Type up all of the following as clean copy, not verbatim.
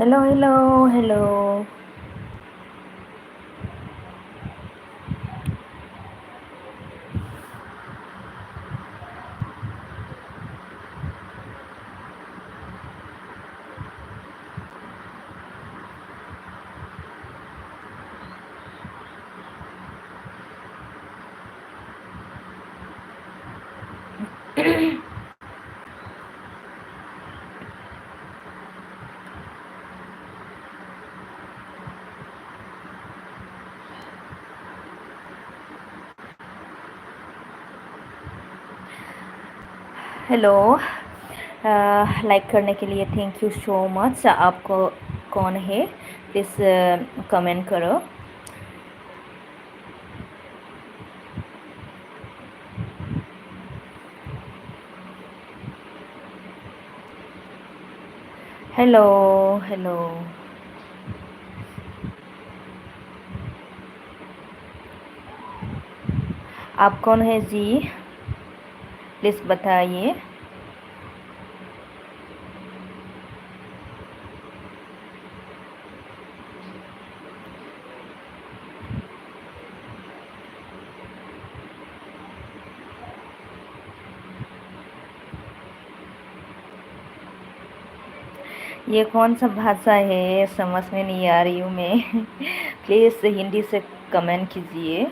Hello, hello, hello. Hello. Like करने के लिए thank you so much. आपको कौन है प्लीज़ कमेंट करो। Hello hello. आप कौन है जी, प्लीज़ बताइए। ये कौन सा भाषा है, समझ में नहीं आ रही हूँ मैं। प्लीज़ हिंदी से कमेंट कीजिए।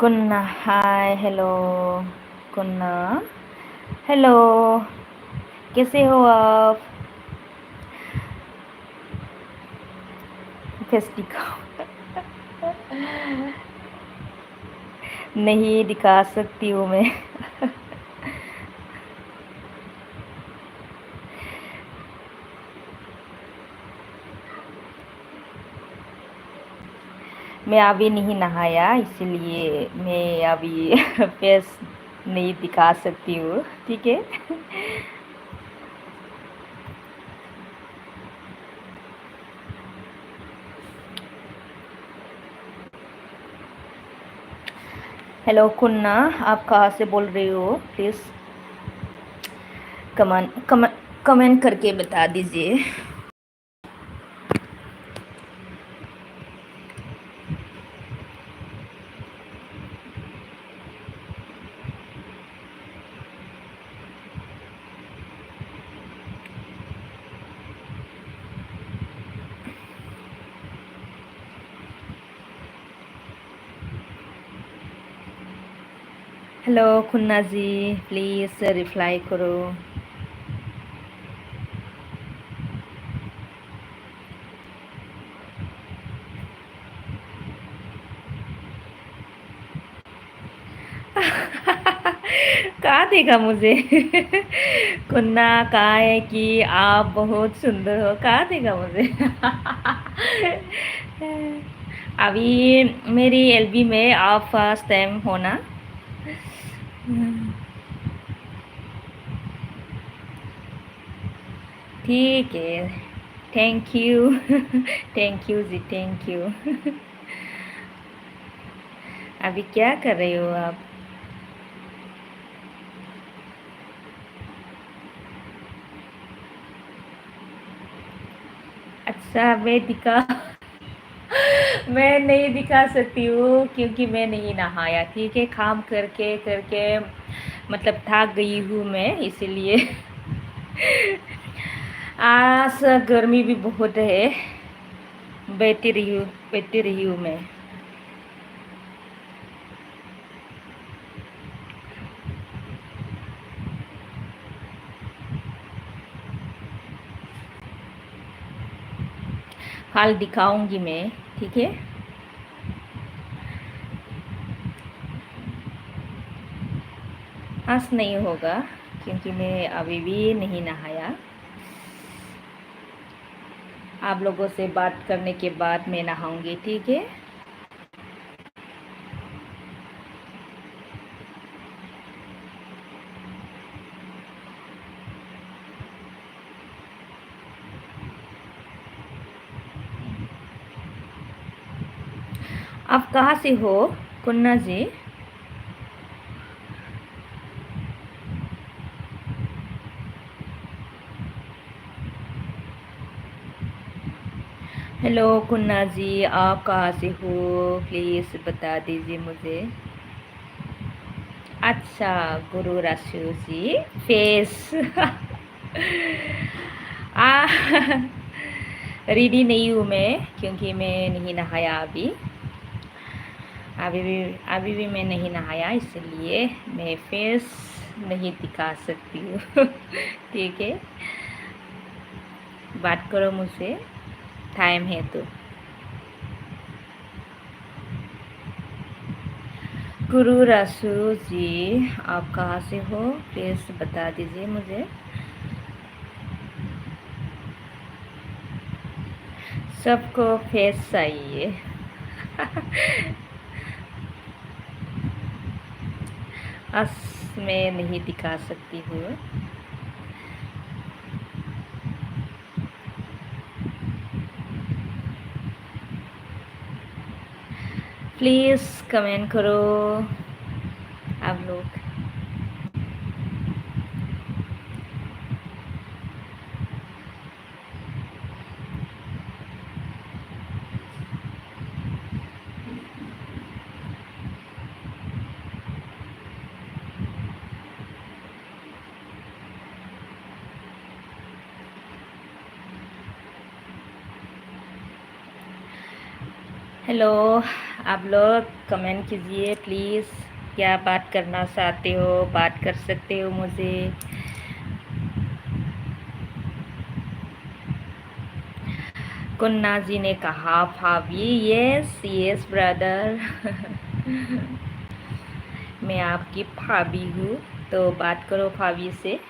कुन्ना, हाय, हेलो। कुन्ना, हेलो, कैसे हो आप? फेस दिखाओ। नहीं दिखा सकती हूँ मैं। मैं अभी नहीं नहाया, इसलिए मैं अभी फेस नहीं दिखा सकती हूँ, ठीक है। हेलो कुन्ना, आप कहाँ से बोल रही हो? प्लीज़ कमेंट करके बता दीजिए। Hello Kunna G, please reply करो। कहाँ देखा मुझे? कुन्ना कहा है कि आप बहुत सुंदर हो, कहाँ देखा मुझे? अभी मेरी एलबी में आप फर्स्ट टाइम हो ना? ठीक है। Thank you. थैंक यू जी, थैंक यू। अभी क्या कर रहे हो आप? अच्छा मैं दिखा मैं नहीं दिखा सकती हूँ क्योंकि मैं नहीं नहाया, ठीक है। काम करके करके मतलब थक गई हूँ मैं, इसीलिए। आज गर्मी भी बहुत है। बैठी रही हूँ मैं। कल दिखाऊंगी मैं, ठीक है। आज नहीं होगा क्योंकि मैं अभी भी नहीं नहाया। आप लोगों से बात करने के बाद मैं नहाऊंगी, ठीक है। आप कहाँ से हो, कुन्ना जी? हेलो कुन्ना जी, आप कहाँ से हो? प्लीज़ बता दीजिए मुझे। अच्छा, गुरु राशि जी फेस। आ रेडी नहीं हूँ मैं क्योंकि मैं नहीं नहाया अभी। अभी भी अभी भी मैं नहीं नहाया, इसलिए मैं फेस नहीं दिखा सकती हूँ। ठीक है, बात करो मुझसे, टाइम है तो। गुरु रासु जी, आप कहाँ से हो? प्लीज़ बता दीजिए मुझे। सबको फेस चाहिए। अस मैं नहीं दिखा सकती हूँ। प्लीज़ कमेंट करो आप लोग। हेलो, आप लोग कमेंट कीजिए प्लीज़। क्या बात करना चाहते हो, बात कर सकते हो मुझे। कुन्ना जी ने कहा भाभी, यस यस ब्रदर। मैं आपकी भाभी हूँ, तो बात करो भाभी से।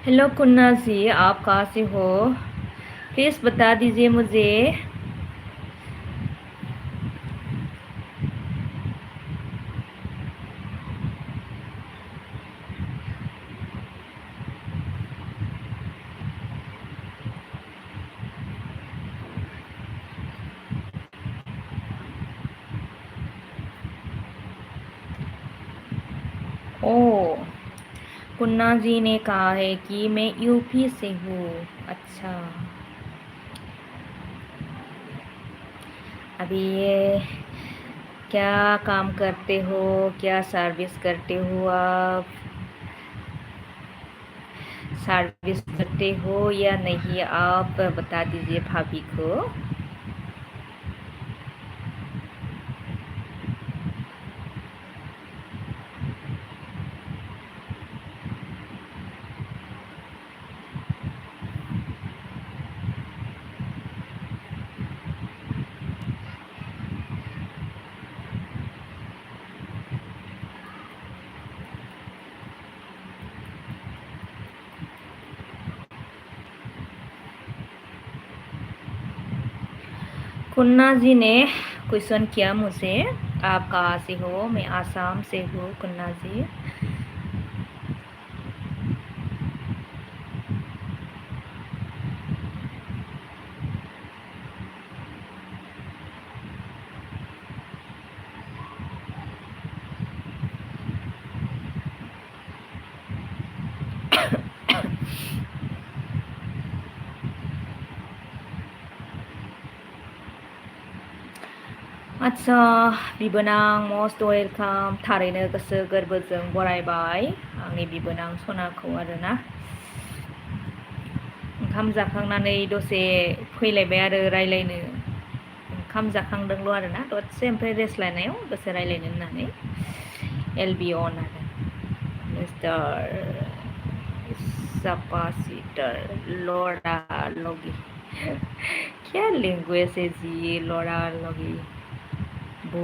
हेलो कुन्ना जी, आप कहाँ से हो? प्लीज़ बता दीजिए मुझे। ओ, कुन्ना जी ने कहा है कि मैं यूपी से हूँ। अच्छा, अभी ये क्या काम करते हो, क्या सर्विस करते हो आप? सर्विस करते हो या नहीं, आप बता दीजिए भाभी को। कुन्ना जी ने क्वेश्चन किया मुझे, आप कहाँ से हो? मैं आसाम से हूँ कुन्ना जी। आच्छा बिबोनां मस्ट वेलकाम। थारैनो गोसो गोरबोजों बरायबाय आंनि बिबोनां सनाखौ आरोना। ओंखाम जाखांनानै दसे फैलायबाय आरो रायलायनो। ओंखाम जाखांदोंल' आरोना दसे, ओमफ्राय रेस्ट लानायाव दसे रायलायनो होननानै एल बि अन आरो मिस्टार सपासिटर लड़ा लगी क्या लैंग्वेज है जी ये लड़ा लगी वो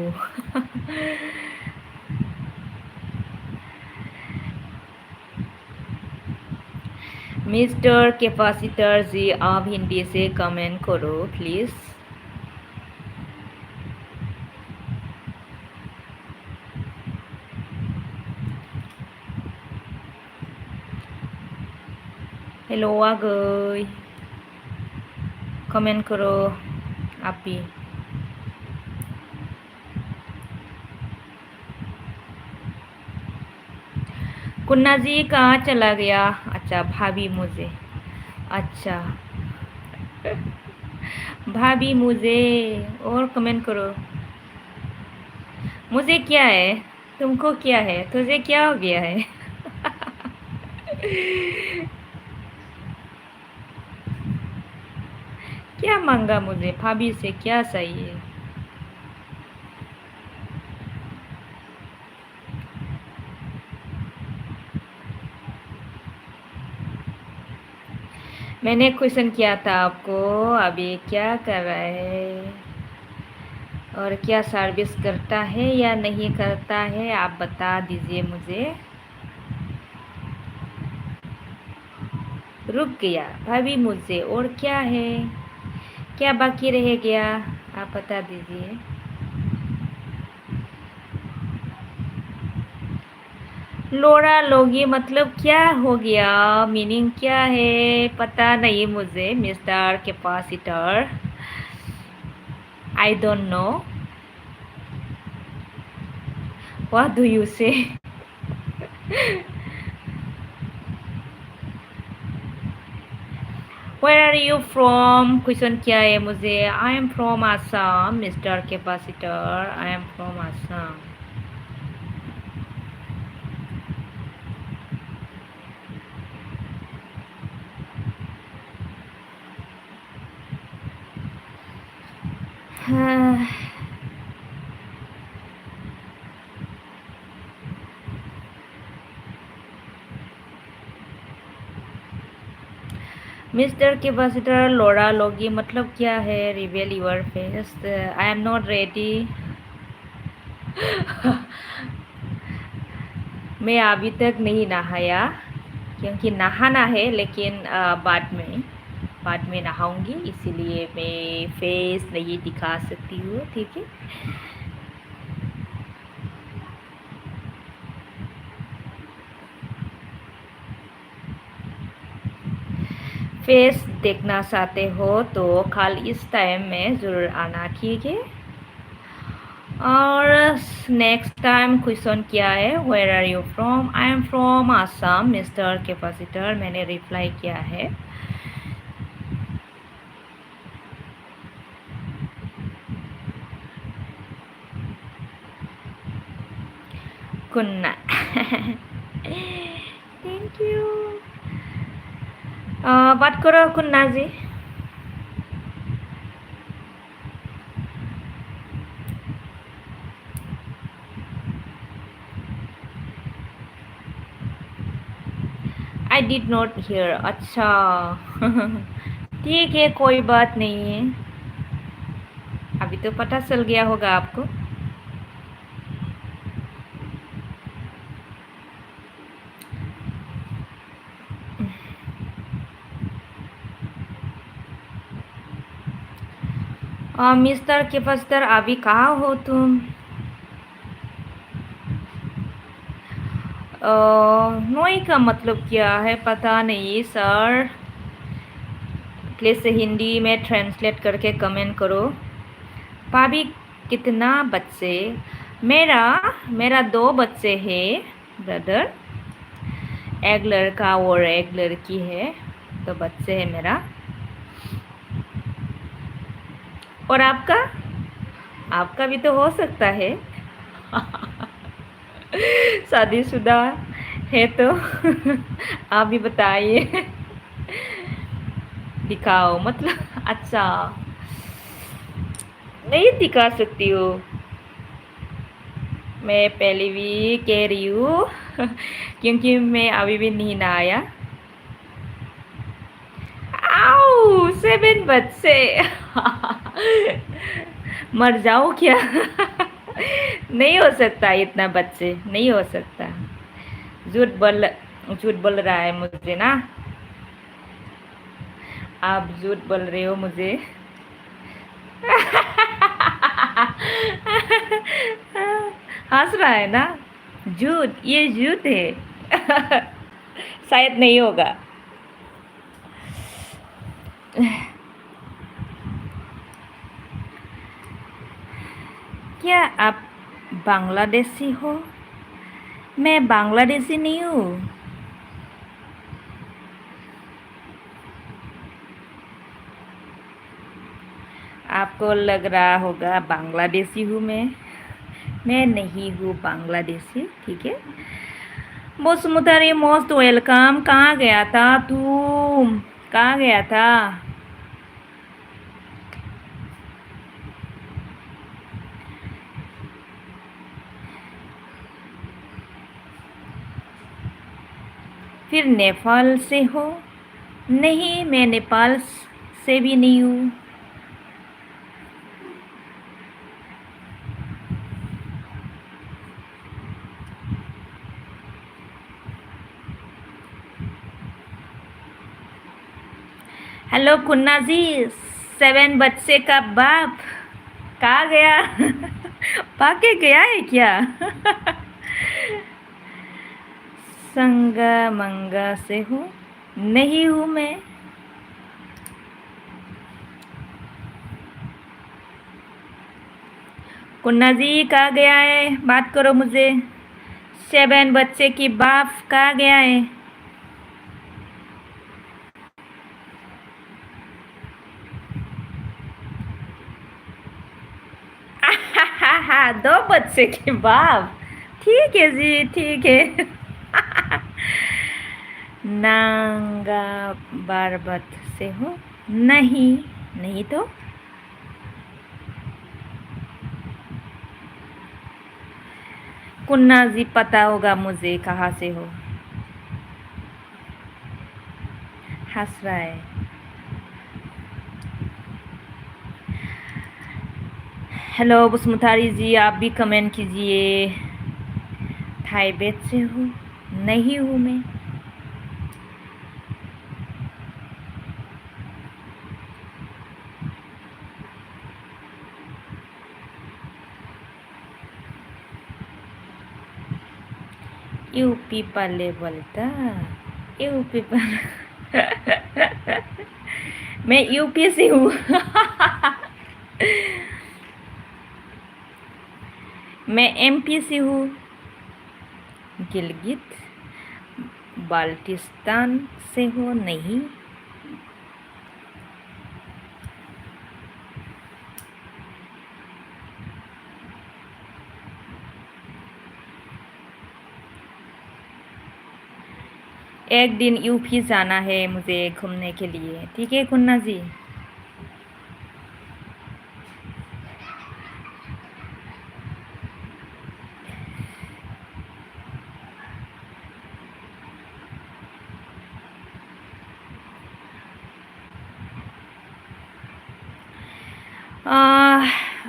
मिस्टर कैपेसिटर जी आप हिंदी से कमेंट करो प्लीज़। हेलो आगै कमेंट करो आप भी। कुन्ना जी कहाँ चला गया? अच्छा भाभी मुझे, अच्छा भाभी मुझे और कमेंट करो। मुझे क्या है, तुमको क्या है, तुझे क्या हो गया है? क्या मांगा मुझे? भाभी से क्या चाहिए? मैंने क्वेश्चन किया था आपको, अभी क्या कर रहा है और क्या सर्विस करता है या नहीं करता है, आप बता दीजिए मुझे। रुक गया भाभी मुझे, और क्या है, क्या बाकी रह गया, आप बता दीजिए। लोड़ा लोगी मतलब क्या हो गया, मीनिंग क्या है पता नहीं मुझे mister capacitor, I don't know what do you say. Where are you from? Question क्या है मुझे? I am from Assam, mister capacitor, I am from Assam. Mister capacitor लोड़ा लोगी मतलब क्या है? Reveal your face, I am not ready. मैं अभी तक नहीं नहाया क्योंकि नहाना है, लेकिन बाद में नहाऊंगी, इसीलिए मैं फेस नहीं दिखा सकती हूँ, ठीक है। फेस देखना चाहते हो तो कल इस टाइम में ज़रूर आना, ठीक है। और नेक्स्ट टाइम क्वेश्चन क्या है? Where are you from? I am from Assam, mister capacitor, मैंने रिप्लाई किया है। कुन्ना थैंक यू। बात करो कुन्ना जी। आई डिड नॉट हियर, अच्छा ठीक है कोई बात नहीं है, अभी तो पता चल गया होगा आपको। मिस्टर केपस्तर अभी कहाँ हो तुम? नोई का मतलब क्या है पता नहीं सर, प्लीज़ हिंदी में ट्रांसलेट करके कमेंट करो। भाभी कितना बच्चे? मेरा मेरा 2 बच्चे हैं ब्रदर, एक लड़का और एक लड़की है, तो बच्चे है मेरा। और आपका? आपका भी तो हो सकता है शादीशुदा है तो आप भी बताइए दिखाओ मतलब अच्छा नहीं दिखा सकती हो, मैं पहले भी कह रही हूँ क्योंकि मैं अभी भी नहीं नहाया। आओ 7 बच्चे मर जाओ क्या नहीं हो सकता, इतना बच्चे नहीं हो सकता। झूठ बोल रहा है मुझे ना, आप झूठ बोल रहे हो मुझे हंस रहा है ना, झूठ, ये झूठ है शायद नहीं होगा। क्या आप बांग्लादेशी हो? मैं बांग्लादेशी नहीं हूँ। आपको लग रहा होगा बांग्लादेशी हूँ मैं नहीं हूँ बांग्लादेशी, ठीक है। मोसमुतारी मोस्ट वेलकम, कहाँ गया था तुम, कहाँ गया था? फिर नेपाल से हो? नहीं, मैं नेपाल से भी नहीं हूँ। हेलो कुन्ना जी, 7 बच्चे का बाप कहाँ गया भागे गया है क्या संगा मंगा से हो? नहीं हूँ मैं। कुन्ना जी कहाँ गया है, बात करो मुझे। 7 बच्चे की बाप कहाँ गया है? हाँ 2 बच्चे की बाप, ठीक है जी ठीक है नांगा बारबत से हो? नहीं, नहीं तो। कुन्ना जी पता होगा मुझे कहाँ से हो। हंस रहा है। हेलो बसुमतारी जी, आप भी कमेंट कीजिए। थाईबेट से हो? नहीं हूँ मैं। यूपी पाले बोलता, यूपी पर मैं यूपी से हूँ मैं एमपी से हूँ, गिलगित बाल्टिस्तान से हो? नहीं। एक दिन यूपी जाना है मुझे घूमने के लिए, ठीक है कुन्ना जी।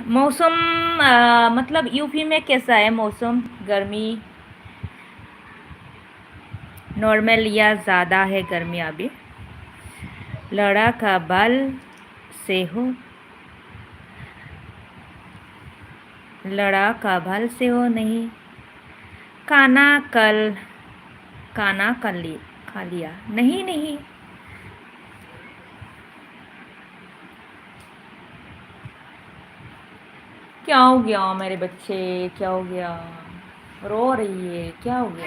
मौसम मतलब यूपी में कैसा है मौसम, गर्मी नॉर्मल या ज़्यादा है गर्मी अभी? लड़ा का बाल से हो? लड़ा काबल से हो नहीं। खाना कल खाना खा लिया नहीं नहीं। क्या हो गया मेरे बच्चे, क्या हो गया? रो रही है, क्या हो गया?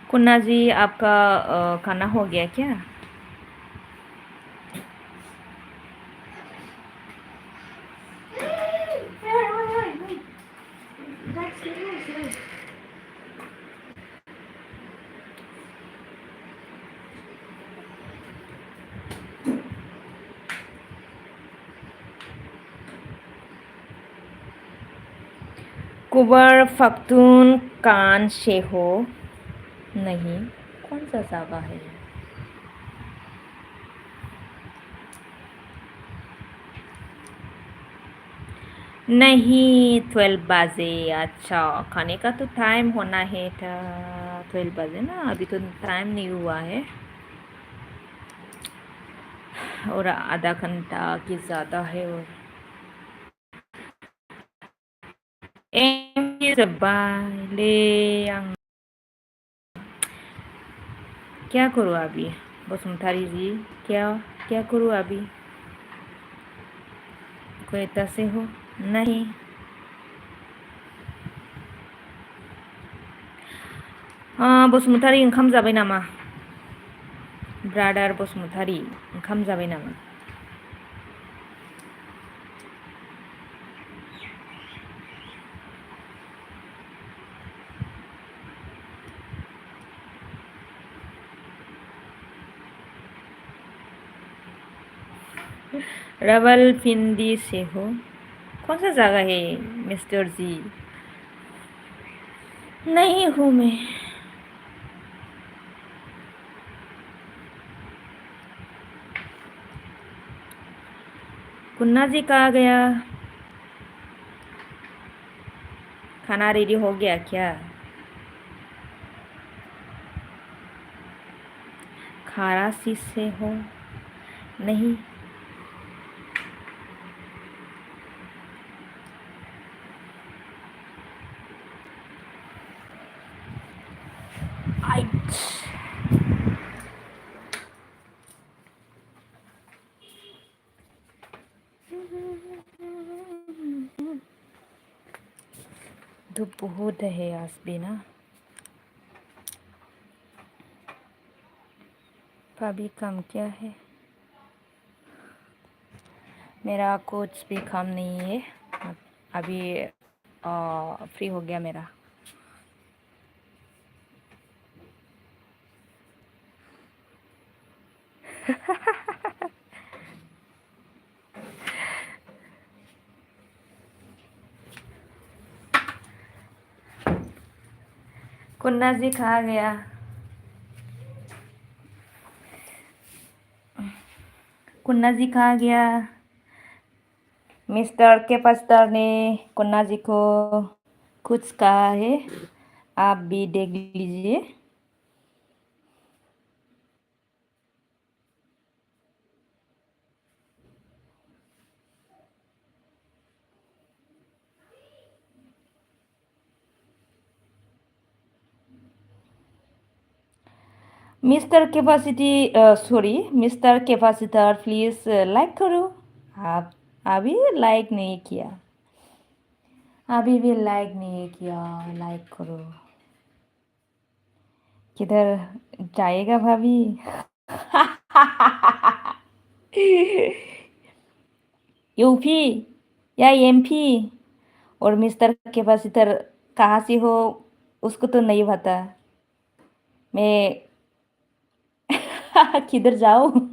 कुन्ना जी, आपका खाना हो गया क्या? कुबर फख्तून कान से हो नहीं। कौन सा सागा है? नहीं, 12 बजे। अच्छा, खाने का तो टाइम होना है था। 12 बजे ना, अभी तो टाइम नहीं हुआ है। और आधा घंटा की ज़्यादा है। और em ले क्या करूँ अभी? बसुमतारी जी, क्या क्या करूँ अभी? कोई से हो नहीं। बसुमतारी ओंखाम जाबाय नामा? ब्रादार बसुमतारी, ओंखाम जाबाय नामा? रावलपिंडी से हो? कौन सा जगह है मिस्टर जी? नहीं हूँ मैं। कुन्ना जी कहाँ गया? खाना रेडी हो गया क्या? खारासी से हो नहीं। आइट। धूप बहुत है आज भी ना। भाभी काम क्या है? मेरा कुछ भी काम नहीं है अभी। फ्री हो गया मेरा। कुन्ना जी कहाँ गया? कुन्ना जी कहाँ गया? मिस्टर के पास्टर ने कुन्ना जी को कुछ कहा है, आप भी देख लीजिए। Mister capacity, sorry mister capacitor, please like करो। आप अभी लाइक नहीं किया, अभी भी लाइक नहीं किया, लाइक करो। किधर जाएगा भाभी? यूपी या एमपी? और मिस्टर कैपेसिटर कहाँ से हो उसको तो नहीं पता। मैं किधर जाऊँ?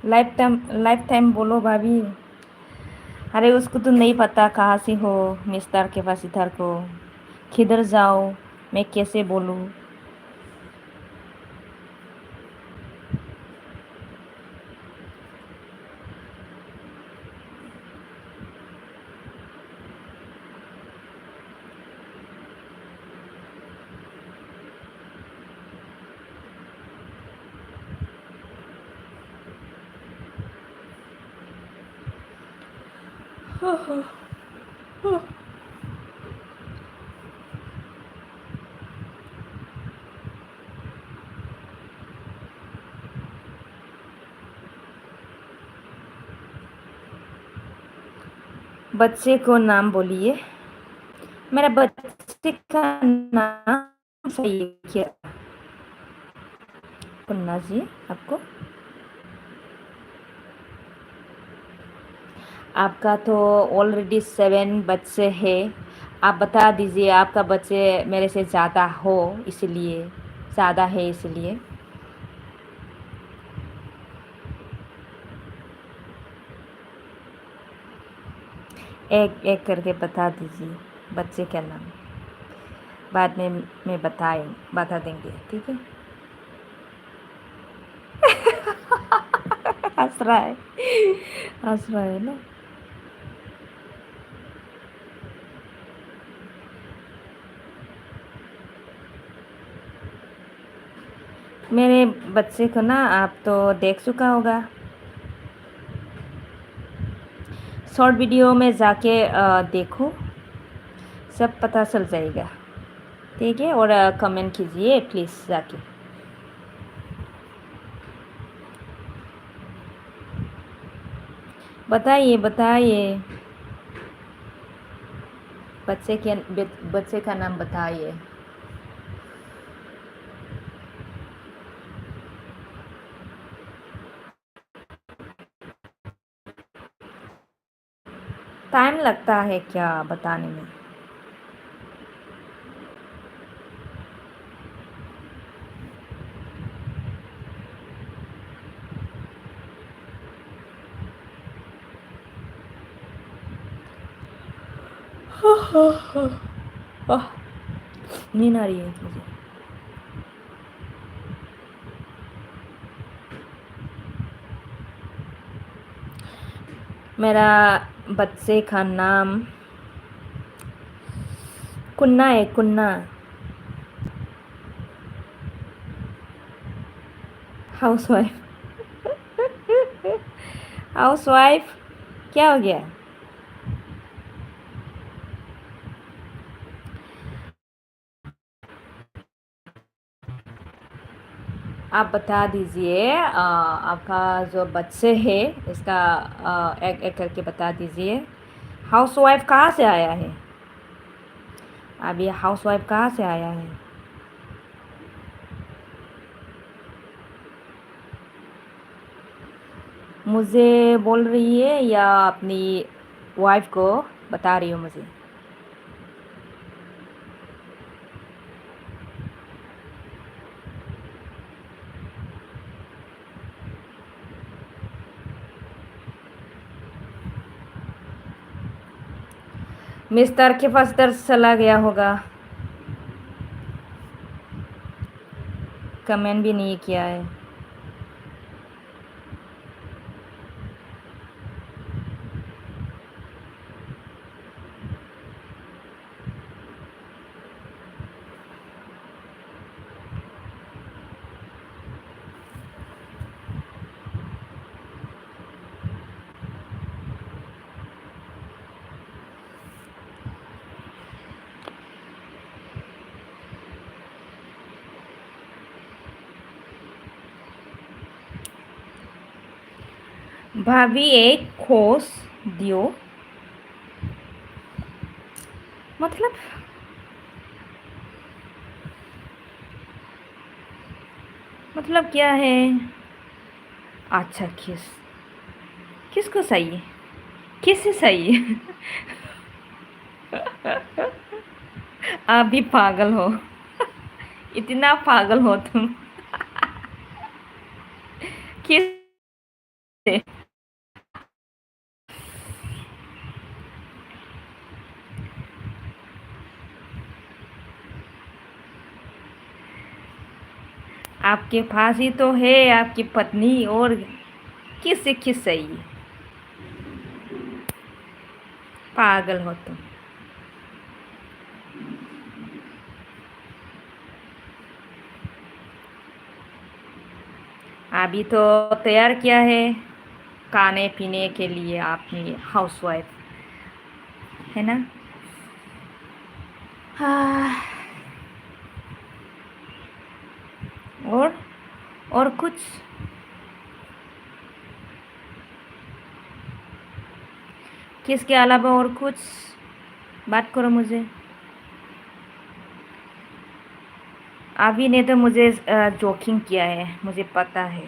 लाइफ टाइम बोलो भाभी। अरे उसको तो नहीं पता कहाँ से हो मिस्टर कैपेसिटर को। किधर जाओ, मैं कैसे बोलूँ? बच्चे को नाम बोलिए। मेरा बच्चे का नाम सही है क्या पुन्ना जी आपको? आपका तो ऑलरेडी 7 बच्चे हैं। आप बता दीजिए आपका बच्चे मेरे से ज़्यादा हो इसलिए, ज़्यादा है इसलिए। एक एक करके बता दीजिए बच्चे का नाम। बाद में मैं बता देंगे, ठीक है? हँस रहा है, हँस रहा है ना। मेरे बच्चे को ना आप तो देख चुका होगा। शॉर्ट वीडियो में जाके देखो, सब पता चल जाएगा, ठीक है? और कमेंट कीजिए प्लीज़ जाके। बताइए बताइए, बच्चे का नाम बताइए। टाइम लगता है क्या बताने में? ओह, नींद आ रही है मुझे। मेरा बच्चे का नाम कुन्ना है, कुन्ना। हाउसवाइफ। हाउसवाइफ क्या हो गया? आप बता दीजिए आपका जो बच्चे है इसका एक एक करके बता दीजिए। हाउसवाइफ कहाँ से आया है? अब ये हाउसवाइफ कहाँ से आया है? मुझे बोल रही है या अपनी वाइफ को बता रही हो मुझे? मिस्टर के पास दर्द चला गया होगा, कमेंट भी नहीं किया है। भाभी एक खोस दियो, मतलब मतलब क्या है? अच्छा, किसको सही है? किससे सही है? आप भी पागल हो, इतना पागल हो तुम। किस से? आपके पास ही तो है आपकी पत्नी, और किससे किस सही है? पागल हो तुम। अभी तो तैयार किया है खाने पीने के लिए आपने हाउसवाइफ, है ना। हाँ, और कुछ किसके अलावा और कुछ बात करो मुझे। अभी ने तो मुझे जोकिंग किया है, मुझे पता है।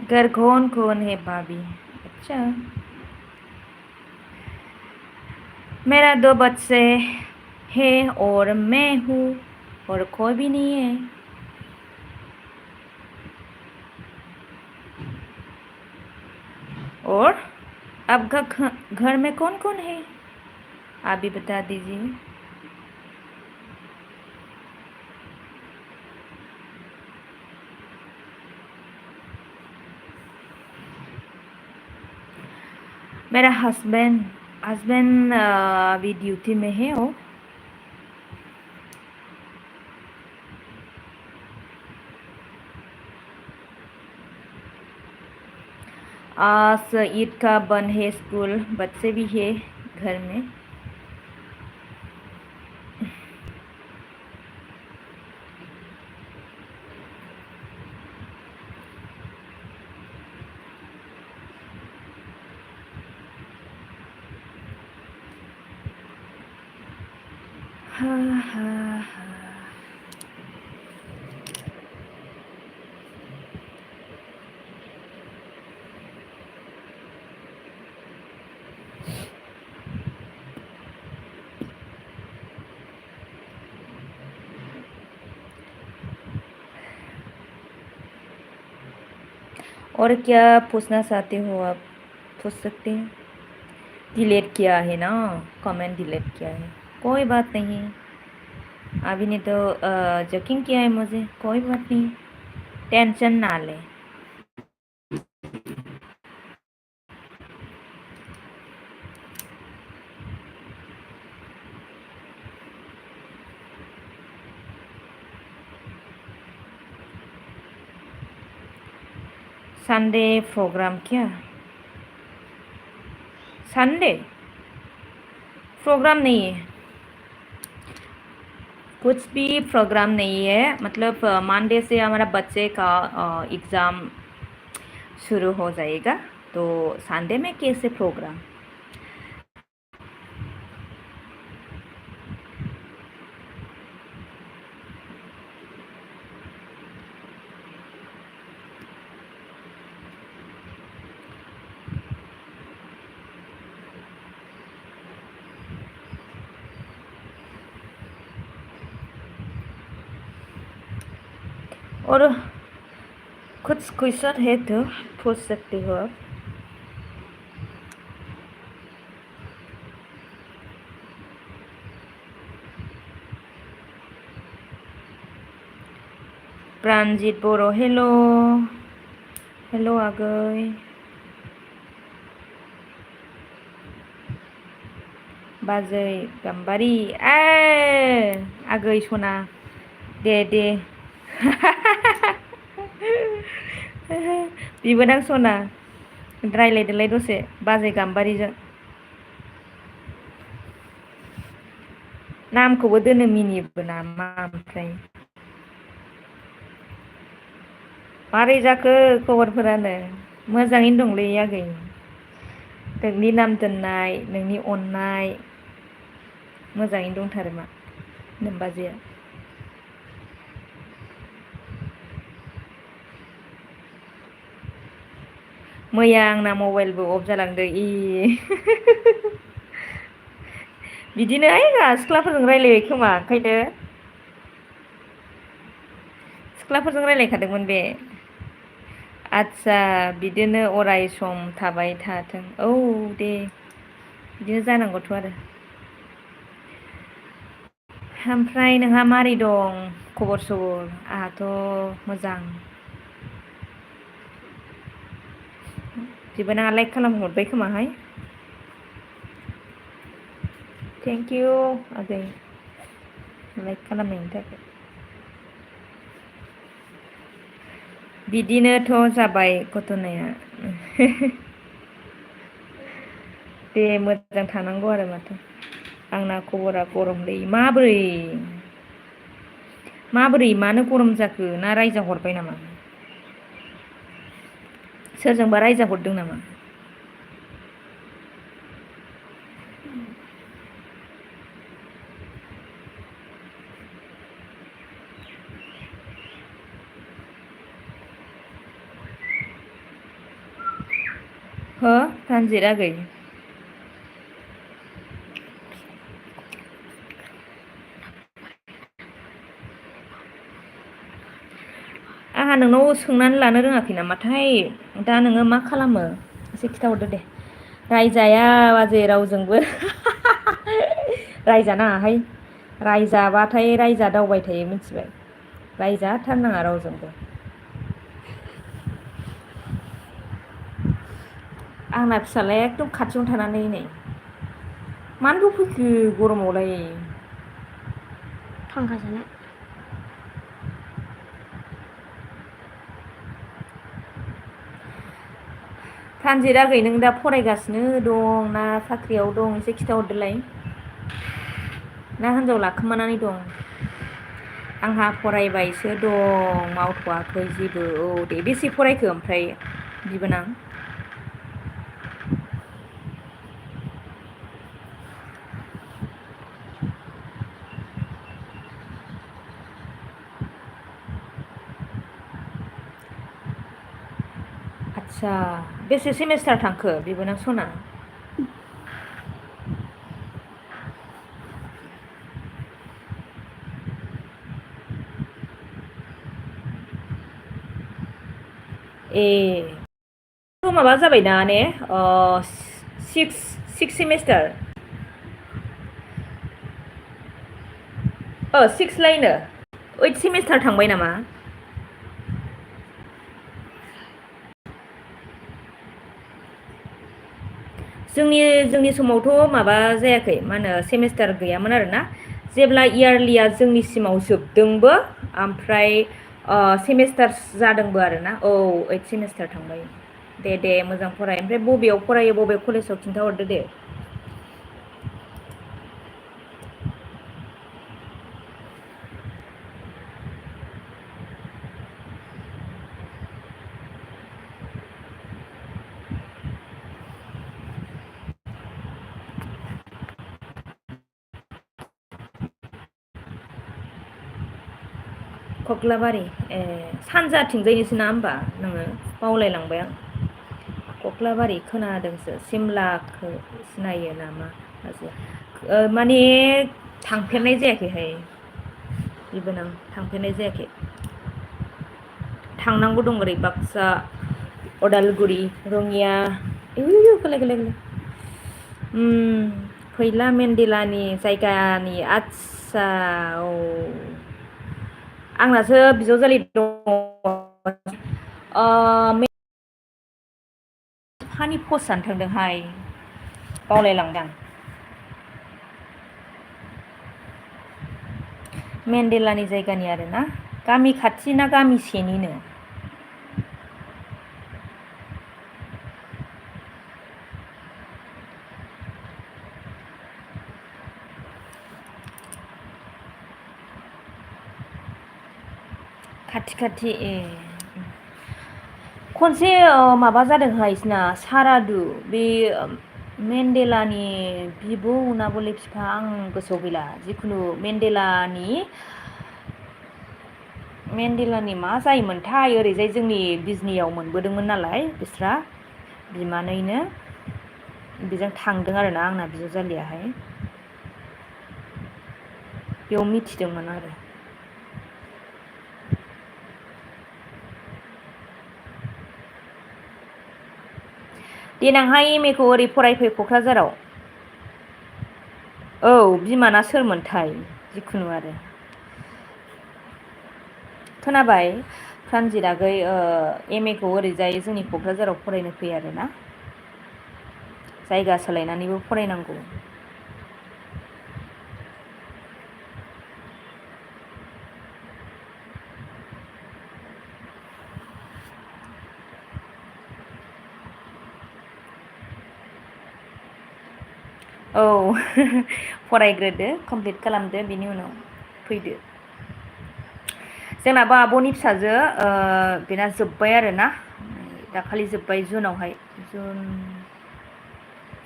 घर कौन कौन है भाभी? अच्छा, मेरा 2 बच्चे हैं और मैं हूँ, और कोई भी नहीं है। और आपका घर में कौन कौन है? आप भी बता दीजिए। मेरा हस्बैंड हस्बैंड अभी ड्यूटी में है। वो आज ईद का बंद है स्कूल, बच्चे भी है घर में। हाँ हाँ हाँ। और क्या पूछना चाहते हो आप? पूछ सकते हैं। डिलीट किया है ना, कमेंट डिलीट किया है, कोई बात नहीं। अभी ने तो जोकिंग किया है मुझे, कोई बात नहीं, टेंशन ना ले। संडे प्रोग्राम क्या? संडे प्रोग्राम नहीं है, कुछ भी प्रोग्राम नहीं है। मतलब मंडे से हमारा बच्चे का एग्ज़ाम शुरू हो जाएगा, तो संडे में कैसे प्रोग्राम? और कुछ क्वेश्चन है तो पूछ सकते हो आप। प्राणजित बोरो, हेलो हेलो आगै। बाजै गाम्बारि, आगै सना, दे दे। बिबोनां सना, रायलायदोलाय दसे बाजै गाम्बारिजों। नामखौबो दोनो मिनिबो नामा ओमफ्राय? मारै जाखो खबरफोरानो? मोजाङैनो दंलै आगै। नोंनि नाम दोननाय, नोंनि अननाय, मोजाङैनो दंथारो मा नोमबाजैया। मैया आंना मबाइलबो अफ जालांदों बिदिनो सिख्लाफोरजों रायलायबाय खोमा, ओंखायनो सिख्लाफोरजों रायलायखादोंमोन बे। आदसा बिदिनो अराय सम थाबाय थाथों। औ दे, बिदिनो जानांगौथ' आरो। ओमफ्राय नोंहा मारै दं खबर सबर? आंहाथ' मोजां। बिबोनाङा लाइक खालामहरबाय खोमाहाय। थेंक इउ आगै लाइक खालामनायनि थाखाय। बिदिनोथ' जाबाय घटनाया। दे मोजां थानांगौ आरो माथो। आंना खबरा गरमलै माबोरै मानो गरम जाखो ना रायजा हरबाय नामा? सोरजोंबा रायजा हरदों नामा? हो तानजित आगै? आंहा नोंनाव सोंनानै लानो रोङाखै नामाथाय दा नोङो मा खालामो एसे खिन्थाहरदो दे। रायजाया बाजै रावजोंबो रायजानाङाहाय। रायजाबाथाय रायजादावबाय थायो मिथिबाय। रायजाथारनाङा रावजोंबो। आंना फिसाज्लाया एकदम खाथियावनो थानानै नै मानोथो फैखो गरमावलाय। फांखा जानो। तानजित आगै नों दा फरायगासिनो दं ना साख्रियाव दं एसे खिथाहरदोलाय। ना हिनजाव लाखोमानानै दं? आंहा फरायबायसो दं मावथ'वाखै जेबो। औ दे बेसे फरायखो ओमफ्राय बिबोनां? आदसा बेसे सेमिस्टार थांखो बिबोनां सना? ए माबा जाबायना ने सिक्स सेमिस्टार। सिक्स लायनो ओइट सेमिस्टार थांबाय नामा? जोंनि समावथ' माबा जायाखै मा होनो सेमिस्टार गैयामोन आरोना। जेब्ला इयारलिया जोंनि सिमाव जोबदोंबो ओमफ्राय सेमिस्टार जादोंबो आरोना। औ ओइट सेमिस्टार थांबाय। दे मोजां फराय। ओमफ्राय बबेयाव फरायो बबे कलेजाव खिन्थाहरदो दे। कक्लाबारि ए सानजाथिंजायनिसो ना होमबा नोङो बावलायलांबाय आं। कक्लाबारि खोनादोंसो सिमलाखौ सिनायो नामा माने थांफेरनाय जायाखैहाय बिबोनां थांफेरनाय जायाखै। थांनांगौ दं ओरै बाक्सा अदालगुरि रङिया फैला मेन्देलानि जायगानि आदसा औ आंनासो बिजावजालि दङ फानि पस्ट जानो थांदोंहाय बावलायलांदां। मेन्देलानि जायगानि आरोना गामि खाथि ना गामिसेनिनो? खाथि ए खनसे माबा जादोंहाय बिसिना सारादु बे मेन्देलानि बिब' ना बले बिफा आं गोसोआव गैला जिखुनु मेन्देलानि मा जायोमोनथाय ओरैजाय जोंनि बिजनियाव मोनबोदोंमोन नालाय बिस्रा बिमानैनो बेजों थांदों आरोना आंना बिजावजालियाहाय बेयाव मिथिदोंमोन आरो। देनांहाय एम ए खौ ओरै फरायफै क'क्राझाराव। औ बिमाना सोरमोनथाय जिखुनु आरो खोनाबाय प्रानजित आगै एम ए खौ ओरैजाय जोंनि क'क्राझाराव फरायनो फै आरोना। जायगा सोलायनानैबो फरायनांगौ। औ फरायग्रोदो कमप्लिट खालामदो बिनि उनाव फैदो। जोंनाबो आब'नि फिसाजो बेना जोब्बाय आरोना दाखालि जोब्बाय जुनावहाय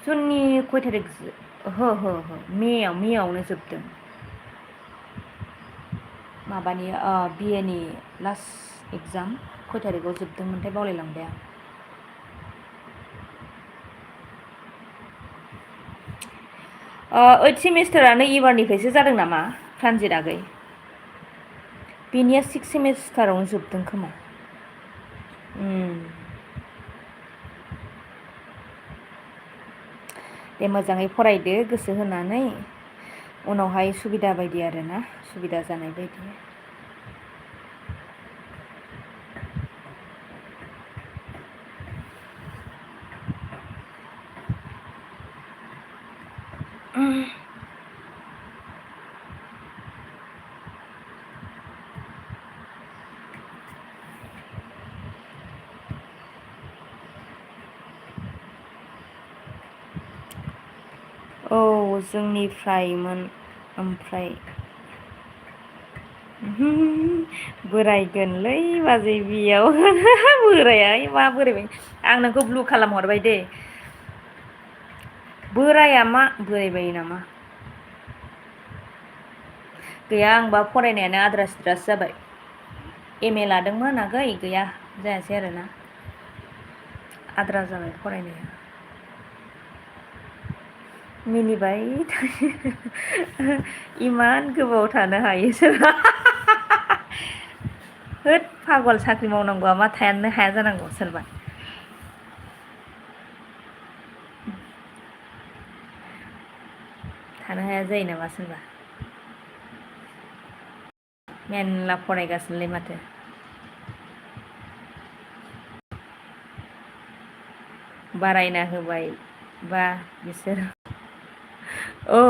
जुननि खय थारिख हो मेआवनो जोबदों। माबानि बिए नि लास्ट एगजाम खय थारिखआव जोबदोंमोनथाय बावलायलांबाय आं। ओइथ सेमिस्टारानो एबारनिफ्रायसो जादों नामा ट्रानजिट आगै? बेनिया सिक्स सेमिस्टारावनो जोबदों खोमा। दे मोजाङै फरायदो गोसो होनानै उनावहाय सुबिदा बायदि आरोना सुबिदा जानाय बायदि। औ जोंनिफ्रायमोन ओमफ्राय बोरायगोनलै बाजै बेयाव बोराया मा बोरायबाय आं नोंखौ ब्लु खालामहरबाय दे। बोराया मा बोरायबायो नामा? गैया आंबा फरायनायानो आद्रा सिद्रासो जाबाय। एम ए लादोंमोन आगै गैया जायासै आरोना आद्रा जाबाय फरायनाया। मिनिबाय थायो इमान गोबाव थानो हायो सोरबा होद फागल साख्रि मावनांगौआ मा थायानो हाया जानांगौ सोरबा। थानो हाया जायो नामा सोरबा। मेरला फरायगासिनोलै माथो। बारायना होबाय बा बिसोर औ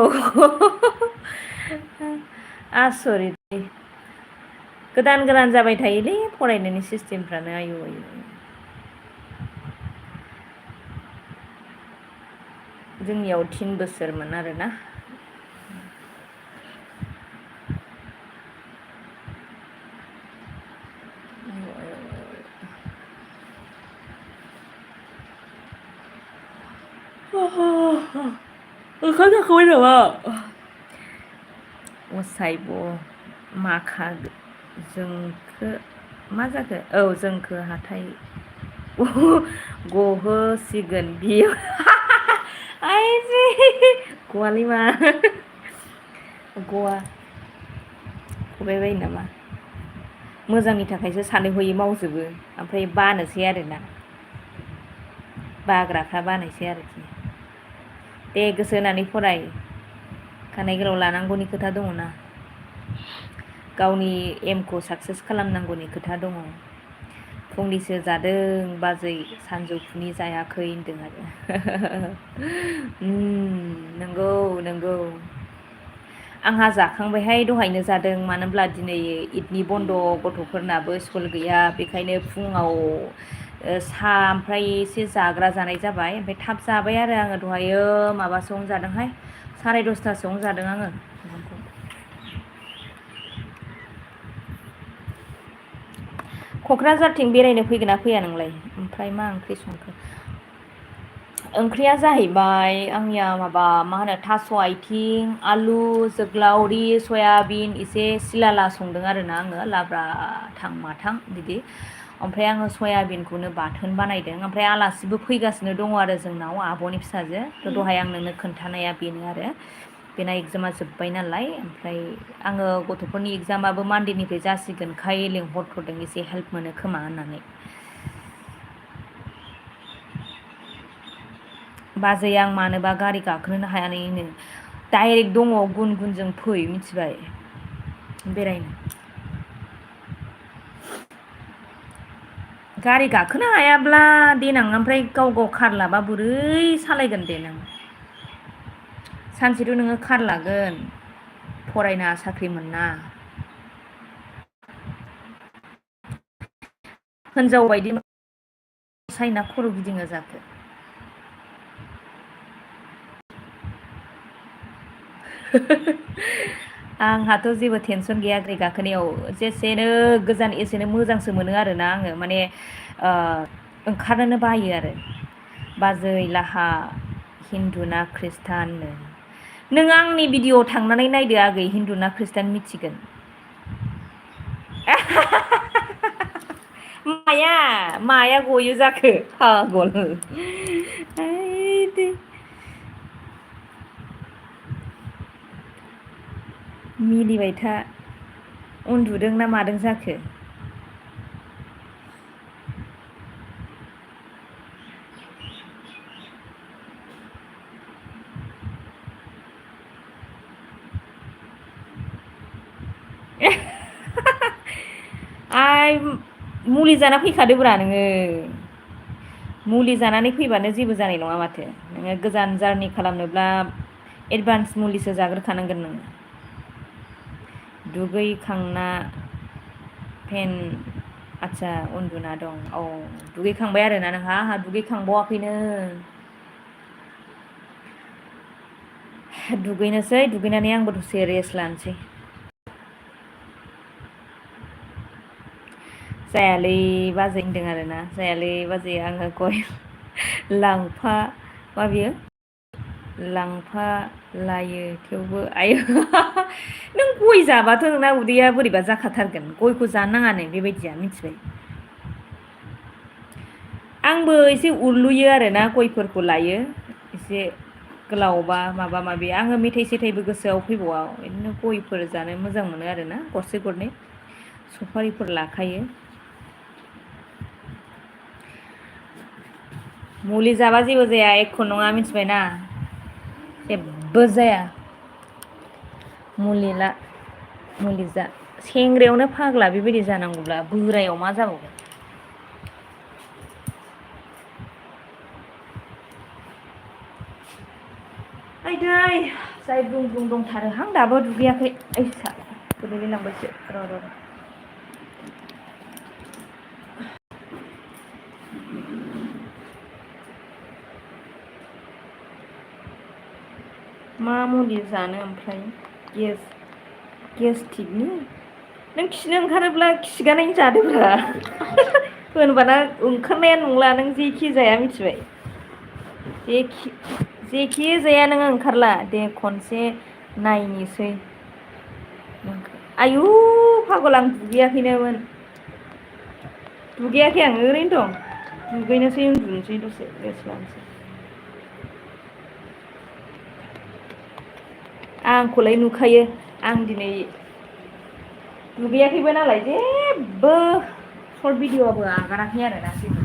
आसरित गोदान गोदान जाबाय थायोलै फरायनायनि सिस्टेमफ्रानो आयु आयु। जोंनियाव 3 बोसोरमोन आरोना। ओंखाम जाखांबाय नामा? असाइब माखा जोंखो मा जाखो औ जोंखो हाथाय गहोसिगोन बियो आइजि गवालै मा गवा गबाय बायो नामा मोजांनि थाखायसो सानै हयै मावजोबो ओमफ्राय बानोसै आरोना बाग्राफ्रा बानायसै आरोखि। दे गोसो होनानै फराय खानाय गोलाव लानांगौनि खोथा दङ ना गावनि एमखौ साक्सेस खालामनांगौनि खोथा दङ। फुंनिसो जादों बाजै सानजौफुनि जायाखै होनदों आरो नंगौ नंगौ आंहा जाखांबायहाय दहायनो जादों मानो होनब्ला दिनै इदनि बन्द' गथ'फोरनाबो स्कुल गैया बेखायनो फुङाव सा ओमफ्राय एसे जाग्रा जानाय जाबाय ओमफ्राय थाब जाबाय आरो आङो दहायो माबासोआवनो जादोंहाय 10:30 जादों आङो ओंखामखौ। क'क्राझारथिं बेरायनो फैगोन ना फैया नोंलाय ओमफ्राय मा ओंख्रि संखो? ओंख्रिया जाहैबाय आंनिया माबा मा होनो थास' आथिं आलु जोगलावरि सयाबिन एसे सिलाला संदों आरोना आङो लाब्रा थां माथां बिदि ओमफ्राय आङो सयाबिनखौनो बाथोन बानायदों ओमफ्राय आलासिबो फैगासिनो दङ आरो जोंनाव आब'नि फिसाजो थ' दहाय आं नोंनो खोन्थानाया बेनो आरो बेना एगजामा जोब्बाय नालाय ओमफ्राय आङो गथ'फोरनि एगजामाबो मान्डेनिफ्राय जासिगोनखाय लेंहरथ'दों एसे हेल्प मोनो खोमा होननानै। बाजै आं मानोबा गारि गाखोनो हायाखैनो डाइरेक्ट दङ गुन गुनजों फै मिथिबाय बेरायनो गारि गाखोनो हायाब्ला देनां ओमफ्राय गाव गाव कार लाबा बोरै सालायगोन दे नों सानसेथ' नोङो कार लागोन फरायना साख्रि मोनना हिनजाव बायदि साइना खर' गिदिङो जाखो आंहाथ' जेबो टेनसन गैया गारि गाखोनायाव जेसेनो गोजान एसेनो मोजांसो मोनो आरोना आङो माने ओंखारनोनो बायो आरो बाजैलाहा हिन्दु ना खृष्टाननो नों आंनि भिडिअ'आव थांनानै नायदो आगै हिन्दु ना खृष्टान मिथिगोन माया गयो जाखो पागल मिनिबाय था उन्दुदों ना मादों जाखो आइ मुलि जाना फैखादोब्रा नोङो मुलि जानानै फैबानो जेबो जानाय नङा माथो नोङो गोजान जारनि खालामनोब्ला एडभान्स मुलिसो जाग्रोखानांगोन नोङो दुगैखांना फेन आदसा उन्दुना दं औ दुगैखांबाय आरोना नोंहा आंहा दुगैखांबावाखैनो दुगैनोसै दुगैनानै आंबो दसे रेस्ट लानोसै जायालै बाजै होनदों आरोना जायालै बाजै आङो गय लांफा मा बियो लांफा लायो थेवबो आयो नों गय जाबाथ' नोंना उदैया बोरैबा जाखाथारगोन गयखौ जानो नाङानो बेबायदिया मिथिबाय आंबो एसे उरलुयो आरोना गयफोरखौ लायो एसे गोलावबा माबा माबि आङो मेथाइ सेथाइबो गोसोआव फैबावा बिदिनो गयफोर जानो मोजां मोनो आरोना गरसे गरनै सफारिफोर लाखायो मुलि जाबा जेबो जाया एख' नङा मिथिबायना जेबो जाया मुलि ला मुलि जा सेंग्रायावनो फाग्ला बेबायदि जानांगौब्ला बोरायाव मा जाबावगोन आइदै जाय बुं बुं दंथारोहां दाबो दुगैयाखै आइसा गोलैलायलांबायसो र' मा मुलि जानो ओमफ्राय गेस्टिकनि नों खिनो ओंखारोब्ला खिगानायनि जादोब्रा होनबाना ओंखारनाया नंला नों जेखि जाया मिथिबाय जेखि जाया नोङो ओंखारला दे खनसे नायनोसै आयु फागल आं दुगैयाखैनोमोन दुगैयाखै आं ओरैनो दं दुगैनोसै उन्दुनोसै दसे रेस्ट लानोसै आंखौलाय नुखायो आं दिनै दुगैयाखैबो नालाय जेबो सर्ट भिडिअ'बो आगाराखै आरोना जेबो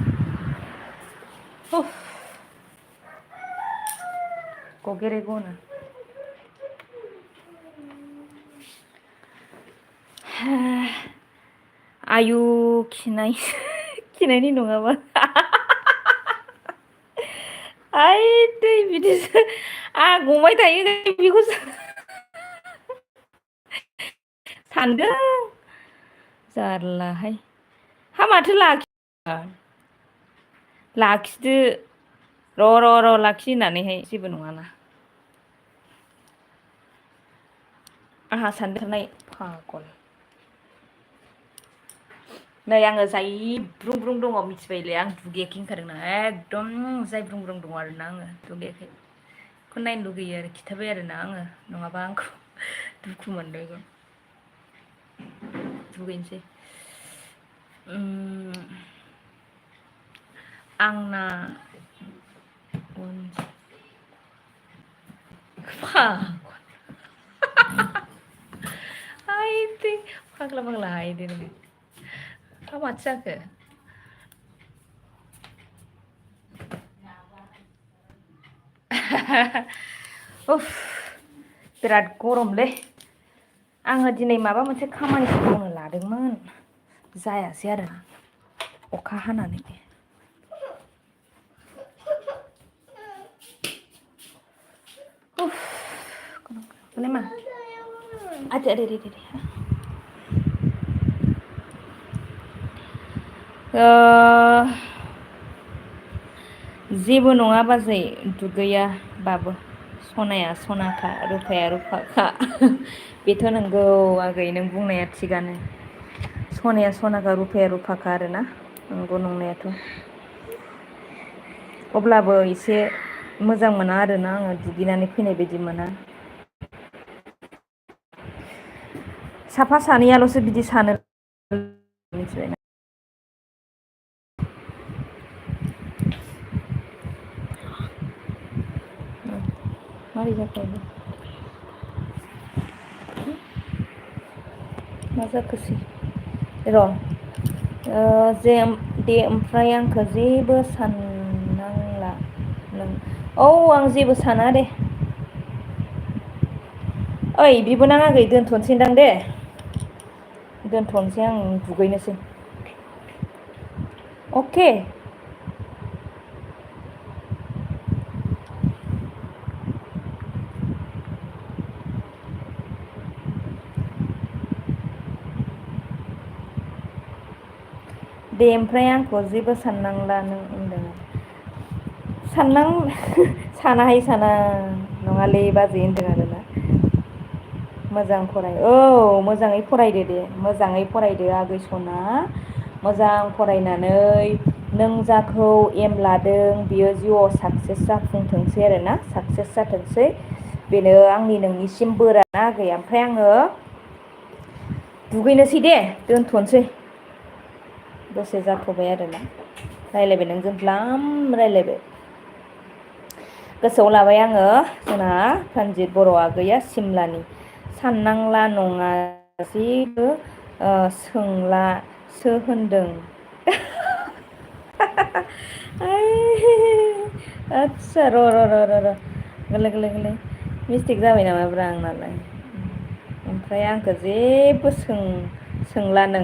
गगेरे गनो आयु खिनायनि नङाबा आइ दै बिदिसो गबाय थायो बेखौ सानदों जारलाहाय हा माथो लाखिदो र' लाखि होननानैहाय जेबो नङाना आंहा सानदेरनाय फागल नै आङो जाय ब्रुं ब्रुं दङ मिथिबायलै आं दुगैयाखै होनखादोंना एकदम जाय ब्रुं ब्रुं दङ आरोना आङो दुगैयाखै बेखौ नायनो लुगैयो आरो खिन्थाबाय आरोना आङो नङाबा आंखौ दुखु मोनदों दुगैनोसै आंना आइदै फाग्ला हायदे नोङो हा माथो जाखो उफ बिराद गरमलै आङो दिनै माबा मोनसे खामानिसो मावनो लादोंमोन जायासै आरो अखा हानानै मा आदि आदि आदि जेबो नङा बाजै दुगैयाबाबो सनाया सनाखा रुफाया रुफाखा बेथ' नंगौ आगै नों बुंनाया थिगानो सनाया सनाखा रुफाया रुफाखा आरोना नंगौ नंनायाथ' अब्लाबो एसे मोजां मोना आरोना आङो दुगैनानै फैनाय बायदि मोना साफा सानैयाल'सो बिदि सानो मिथिबायना मारै जाखो मा जाखोसै र' जे दे ओमफ्राय आंखौ जेबो साननांला नों औ आं जेबो साना दे ओइ बिबोनां आगै दोनथ'नोसैदां दे दोनथ'नोसै आं दुगैनोसै अके दे ओमफ्राय आंखौ जेबो साननांला नों होनदों सानाहाय साना नङालै बाजै होनदों आरोना मोजां फराय औ मोजाङै फरायदो दे मोजाङै फरायदो आगै सना मोजां फरायनानै नों जाखौ एम लादों बियो जिउआव साक्सेस जाफुंथोंसै आरोना साक्सेस जाथोंसै बेनो आंनि नोंनिसिम बोर आरोना आगै ओमफ्राय आङो दुगैनोसै दे दोनथ'नोसै दसे जाथ'बाय आरोना रायज्लायबाय नोंजों द्लाम रायज्लायबाय गोसोआव लाबाय आङो जोंना तान्जित बर' आगैया सिमलानि साननांला नङा जेबो सोंलासो होनदों आदसा र' गोरलै गोरलै मिस्टेक जाबाय नामाब्रा आंनालाय ओमफ्राय आंखौ जेबो सोंला नों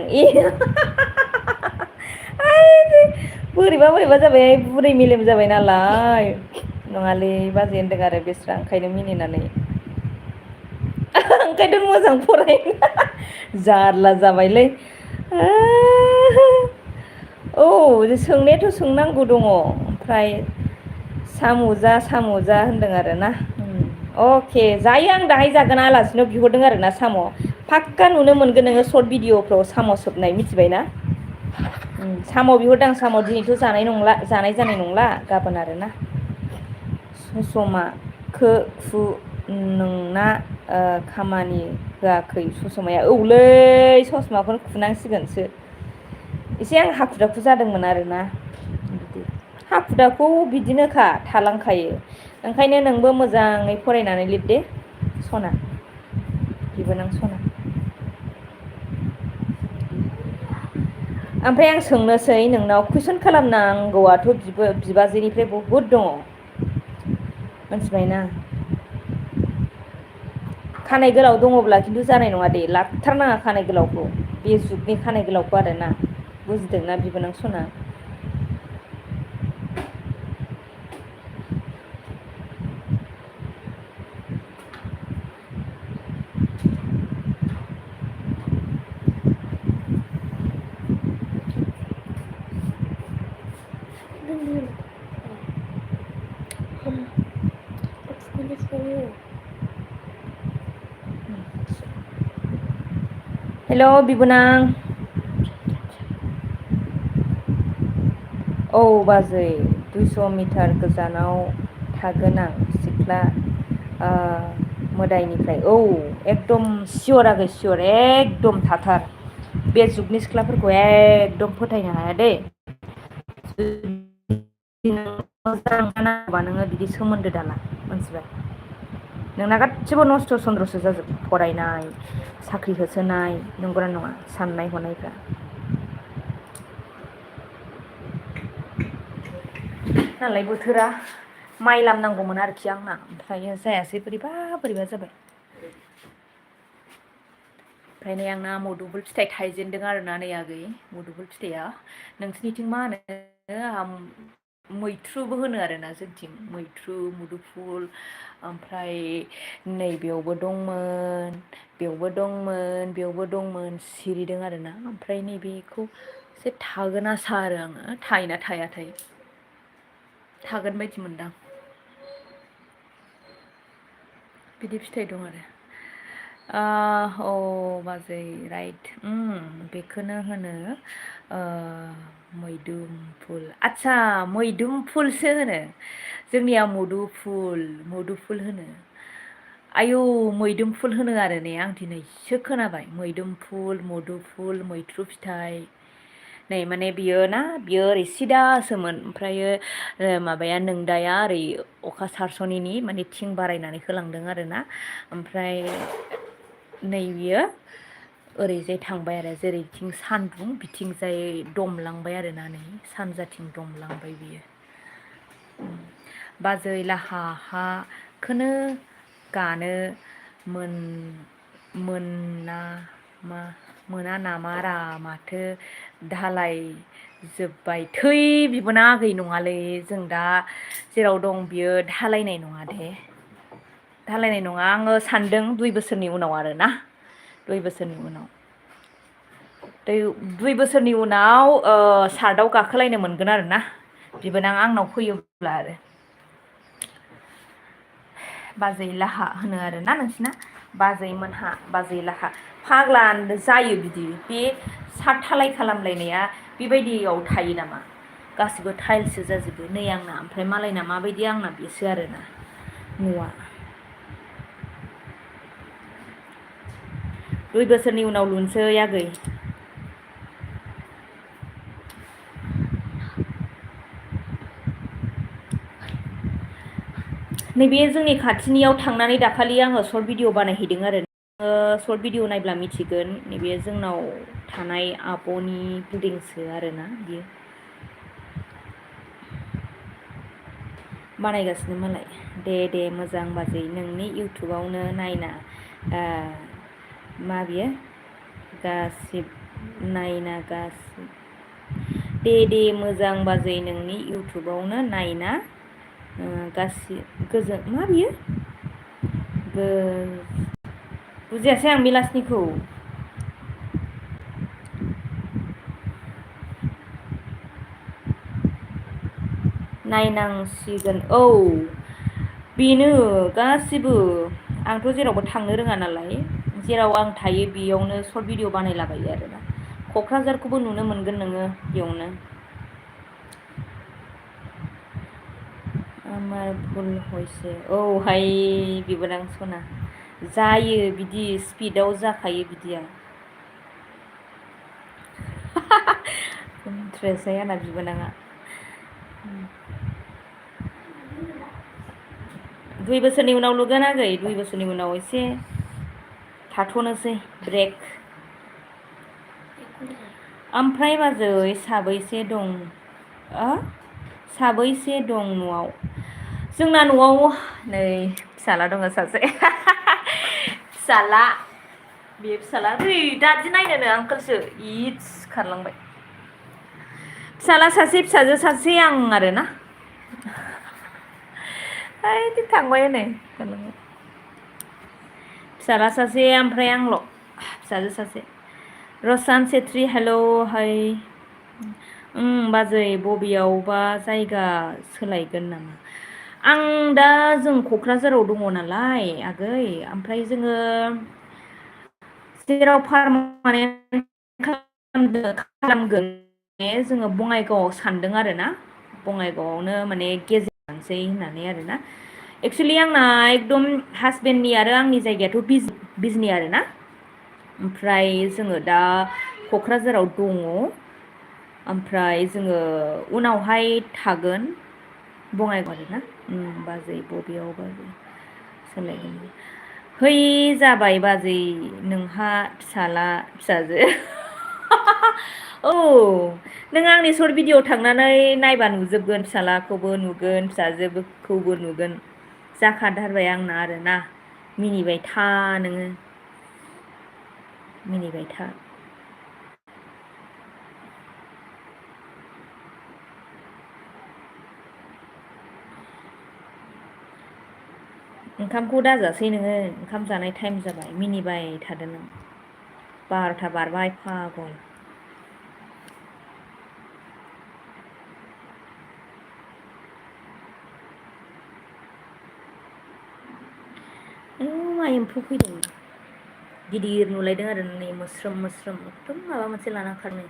बोरैबा बोरैबा जाबाय बुरै मेलेम जाबाय नालाय नङालै बाजै होनदों आरो बेस्रा ओंखायनो मिनिनानै ओंखायनोथ' मोजां फराय जारला जाबायलै औ सोंनायाथ' सोंनांगौ दङ ओमफ्राय साम' जा होनदों आरोना अके जायो आं दाहाय जागोन आलासिनाव बिहरदों आरोना साम' फाक्का नुनो मोनगोन नोङो सर्ट भिडिअफ्राव साम' सोबनाय मिथिबाय ना साम' बिहरदां साम' दिनैथ' जानाय जानाय नंला गाबोन आरोना ससमा नोंना खामानि होआखै ससमाया औलै ससमाखौनो खुनांसिगोनसो एसे आं हाखु दाखु जादोंमोन आरोना बिदि हाखु दाखु बिदिनोखा थालांखायो ओंखायनो नोंबो मोजाङै फरायनानै लिरदे सना बिबोनां सना ओमफ्राय आं सोंनोसै नोंनाव कुइसन खालामनांगौआथ' बिबाजैनिफ्राय बहुद दङ मिथिबायना खानाय गोलाव दङब्ला खिन्थु जानाय नङा दे लाथारनाङा खानाय गोलावखौ बे जुगनि खानाय गोलावखौ आरोना बुजिदोंना बिबोनां सना हेल' बिबोनां औ बाजै 200 मिटार गोजानाव थागोन आं सिख्ला मोदायनिफ्राय औ एकदम सियर आगै सियर एकदम थाथार बे जुगनि सिख्लाफोरखौ एकदम फोथायनो हाया दै मोजां नांगौबा नोङो बिदि सोमोन्दो दाला मोनथिबाय नोंना गासिबो नस्थ' सन्द्रसो जाजोब फरायनाय साख्रि होसोनाय नंगौना नङा साननाय हनायफ्रा नालाय बोथोरा माइ लामनांगौमोन आरोखि आंना ओमफ्रायो जायासै बोरैबा जाबाय ओमफ्राय नै आंना मुदुफुल फिथाइ थाइजेनदों आरोना नै आगै मुदुफुल फिथाइया नोंसिनिथिं मा होनो मैथ्रुबो होनो आरोना जोंथिं मैथ्रु मुदुफुल ओमफ्राय नैबेयावबो दंमोन बेयावबो दंमोन बेयावबो दंमोन सिरिदों आरोना ओमफ्राय नैबेखौ एसे थागोन आसा आरो आङो थायोना थायाथाय थागोन बायदि मोनदां बिदि फिथाइ दं आरो बाजै राइट बेखौनो होनो मैदुमफुल आदसा मैदुमफुलसो होनो जोंनिया मुदुफुल होनो आयौ मैदुमफुल होनो आरो ने आं दिनैसो खोनाबाय मैदुमफुल मुदुफुल मैथ्रु फिथाइ नै माने बियो ओरै सिदासोमोन ओमफ्रायो माबाया नोंदाया ओरै अखा सारस'निनि माने थिं बारायनानै होलांदों आरोना ओमफ्राय नै बियो ओरैजाय थांबाय आरो जेरैथिं सानदुं बिथिंजाय दमलांबाय आरोना नै सानजाथिं दमलांबाय बियो बाजै लाहा हा खोनो गानो मोना नामारा माथो धालाय जोब्बाय थै बिबोना आगै नङालै जों दा जेराव दं बियो धालायनाय नङा दे धालायनाय नङा आङो सानदों 2 बोसोरनि उनाव आरोना 2 बोसोरनि उनाव 2 बोसोरनि उनाव सार्टआव गाखोलायनो मोनगोन आरोना बिबोनां आंनाव फैयोब्ला आरो बाजै लाहा होनो आरोना नोंसिना बाजै लाहा फाग्ला जायो बिदि बे सार्ट धालाय खालामलायनाया बेबायदियाव थायो नामा गासिबो टाइल्ससो जाजोबो नै आंना ओमफ्राय मालायना माबायदि आंना बेसो आरोना न'आ 2 बोसोरनि उनाव लुनोसै आगै नैबे जोंनि खाथिनियाव थांनानै दाखालि आङो सर्ट भिडिअ बानायहैदों आरो सर्ट भिडिअ नायब्ला मिथिगोन नैबे जोंनाव थानाय आब'नि बिल्डिंसो आरोना बियो बानायगासिनो मालाय दे मोजां बाजै नोंनि इउटुबावनो नायना मा बियो नायना दे मोजां बाजै नोंनि इउटुबावनो नायना मा बियो बुजियासै आं बेलासिनिखौ नायनांसिगोन बेनो गासिबो आंथ' जेरावबो थांनो रोङा नालाय जेराव आं थायो बेयावनो सर्ट भिडिअ बानायलाबायो आरोना क'क्राझारखौबो नुनो मोनगोन नोङो बेयावनो आमार भुल हयसे हाय बिबोनां सना जायो बिदि स्पिडआव जाखायो बिदिया इन्ट्रेस्टहाय आंना बिबोनाङा 2 बोसोरनि उनाव लुगोन आगै 2 बोसोरनि उनाव एसे थाथ'नोसै ब्रेक ओमफ्राय बाजै साबैसे दं न'आव जोंना न'आव नै फिसाला दङ सासे फिसाला नै दादि नायनोनो आंखोलसो खारलांबाय फिसाला सासे फिसाजो सासे आं आरोना थांबाय हनै फिसाला सासे ओमफ्राय आंल' फिसाजो सासे रसान सेत्री हेल' हाय बाजै बबेयावबा जायगा सोलायगोन नामा आं दा जों क'क्राझाराव दङ नालाय आगै ओमफ्राय जोङो जेराव पारमानेन्ट खालामगोन जोङो बङाइगावआव सानदों आरोना बङाइगावआवनो माने गेजेरसै होननानै आरोना एक्सुवेलि आंना एकदम हासबेन्डनि आरो आंनि जायगायाथ' बिजनि आरोना ओमफ्राय जोङो दा क'क्राझाराव दङ ओमफ्राय जोङो उनावहाय थागोन बङाइगाव आरोना बाजै बबेयावबा सोलायगोन है जाबाय बाजै नोंहा फिसाला फिसाजो नों आंनि सर्ट भिडिअ थांनानै नायबा नुजोबगोन फिसालाखौबो नुगोन फिसाजोखौबो नुगोन जाखाथारबाय आंना आरोना मिनिबाय था नोङो मिनिबाय था। ओंखामखौ दाजासै नोङो, ओंखाम जानाय टाइम जाबाय, मिनिबाय थादो नों। 12था बारबाय फागल। मा एम्फौ फैदों, गिदिर नुलायदों आरो नै मोस्रोम मोस्रोम एकदम माबा मोनसे लाना खारनो।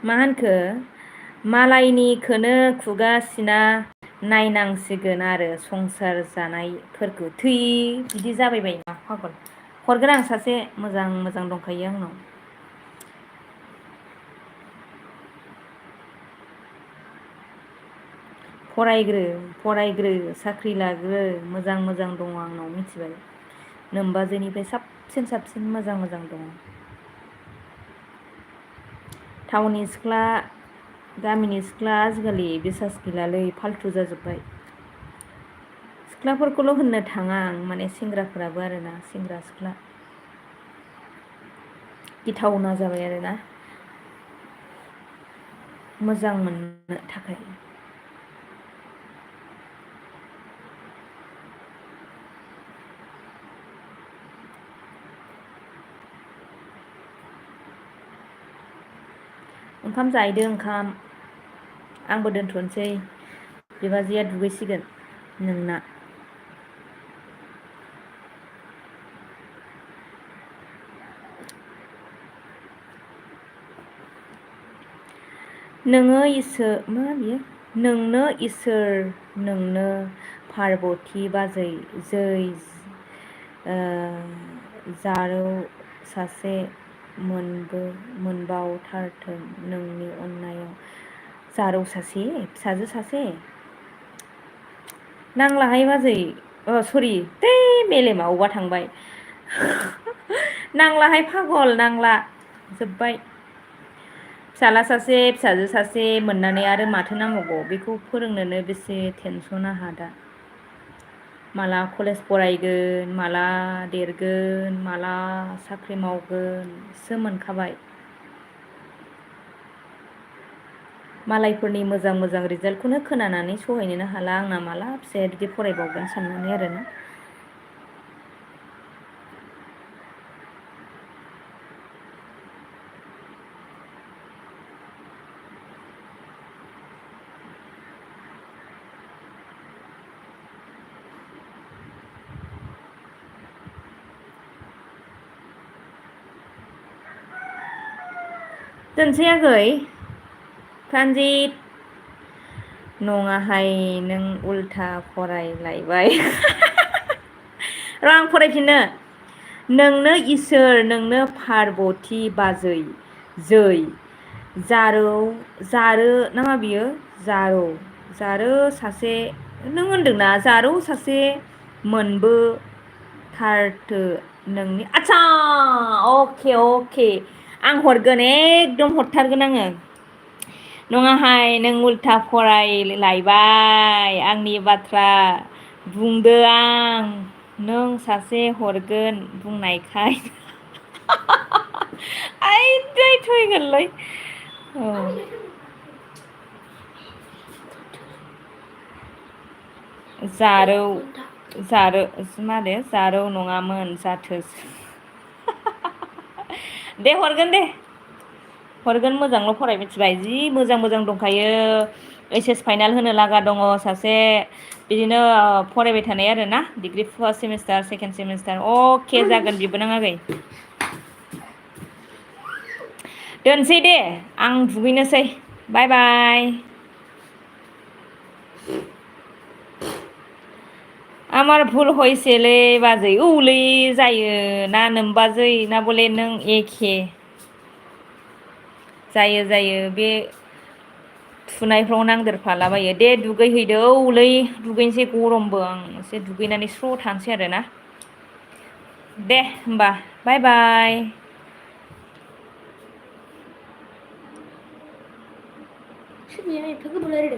मा होनखो, मालायनिखौनो खुगा सिना नायनांसिगोन आरो संसार जानायफोरखौ। थै बिदि जाबायबाय मा फागल। हरगोन आं सासे मोजां मोजां दंखायो आंनाव। फरायग्रो साख्रि लाग्रो, मोजां मोजां दङ आंनाव मिथिबाय। नोमबाजैनिफ्राय साबसिन साबसिन मोजां मोजां दङ। टाउननि सिख्ला गामिनि सिख्ला आजिखालि बिसास गैलालै, फाल्थु जाजोब्बाय। सिख्लाफोरखौल' होननो थाङा आं, माने सेंग्राफोराबो आरोना, सेंग्रा सिख्ला गिथावना जाबाय आरोना मोजां मोननो थाखाय। ओंखाम जाहैदो ओंखाम, आंबो दोनथ'नोसै। बिबाजैया दुगैसिगोन नोंना। नोङो इसोर मा बियो, नोंनो इसोर, नोंनो पार्बती बाजै, जै जारौ सासे मोनबावथारथों नोंनि अननायाव। जारौ सासे, फिसाजो सासे, नांलाहाय बाजै, सरि दै मेलेमा अबा थांबाय। नांलाहाय फागल, नांला, जोब्बाय। फिसाला सासे फिसाजो सासे मोननानै आरो माथो नांबावगौ, बेखौ फोरोंनोनो बेसे टेनसन आंहा दा। माला कलेज फरायगोन, माला देरगोन, माला साख्रि मावगोन सो मोनखाबाय। मालायफोरनि मोजां मोजां रिजाल्टखौनो खोनानानै सहायनोनो हाला आंना, माला फिसाया बिदि फरायबावगोन साननानै आरोना। दोनसै आगै, प्रानजित। नङाहाय नों उल्था फरायलायबाय। र' आं फरायफिननो। नोंनो इसोर, नोंनो पार्बती बाजै, जै जारौ ना मा बियो, जारौ सासे, नों होनदोंना जारौ सासे मोनबो थारथो नोंनि, आच्छा अके आं हरगोन, एकदम हरथारगोन आङो। नङाहाय नों उल्था फरायलायबाय, आंनि बाथ्रा बुंदो आं, नों सासे हरगोन बुंनायखाय। आइदै थैगोनलै। औ जारौ माने जारौ नङामोन जाथोसो। दे हरगोन दे, हरगोन, मोजांल' फराय मिथिबाय, जि मोजां मोजां दंखायो। ओइस फाइनाल होनो लागा दङ सासे, बिदिनो फरायबाय थानाय आरोना, degree first semester second semester. अके जागोन बेबो नों आगै। दोनसै दे, आं दुगैनोसै। बाय बाय। आमार भुल हयसेलै बाजै, औलै जायो ना नोमबाजै ना बले नों एखे जायो बे थुनायफ्राव नांदेरफालाबायो। दे दुगैहैदो, औलै दुगैनोसै, गरमबो, आं एसे दुगैनानै स्र' थानोसै आरोना। दे होमबा बाय बाय। फिर को बुला रहे